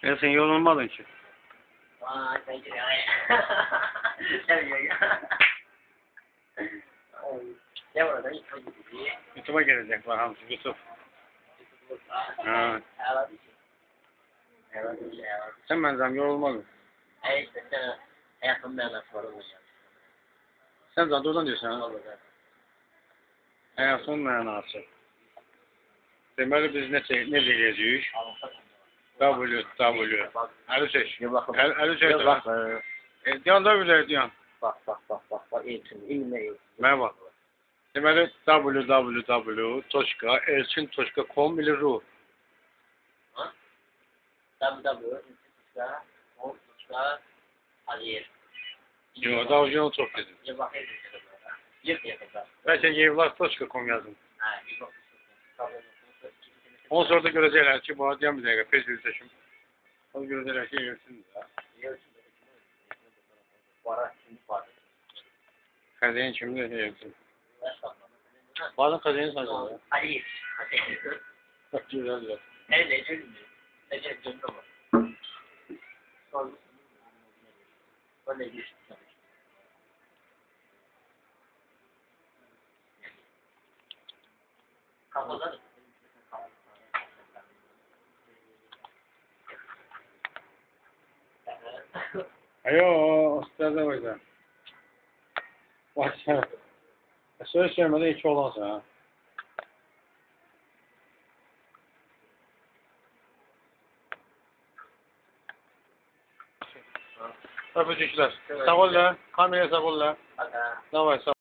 Ya sen yorulmadın ki. Vay sen giriyor ya. Sen giriyor. Ne var orada? YouTube'a gelecekler hamsi Yusuf. Ha. Sen benzem yorulmadın. İşte sen hayatımda nasıl var olacak? Sen zaten oradan diyorsun ha. Hayatın mənası. Deməli biz ne diyeceğiz? W. Əli çək. Əli çək. Diyan da bilir diyan. Bak. Eğitim, ilmi. Mənə bax. Deməli www.elçin.com ili ru. Aliyer. Yox, da orijinal çox dedim. Bəlkə yevlar.com yazın. Ondan sonra da görəcəklər ki, bana deyən bir dəqiqə, pez bir seçim. Onu görəcəklər ki, yersin də. Xəzəyin kimdir, yersin. Bazen xəzəyin sayılır. Aliyer. Güzel. Evet, Necə döndü var. O ne düştü? Kafalar. Ayo, ustaza oyda. Bak sen. Söz söylemeden iki olansın ha. Öpücükler. Sağ ol lan. Kameraya sağ ol lan. Davay sağ ol.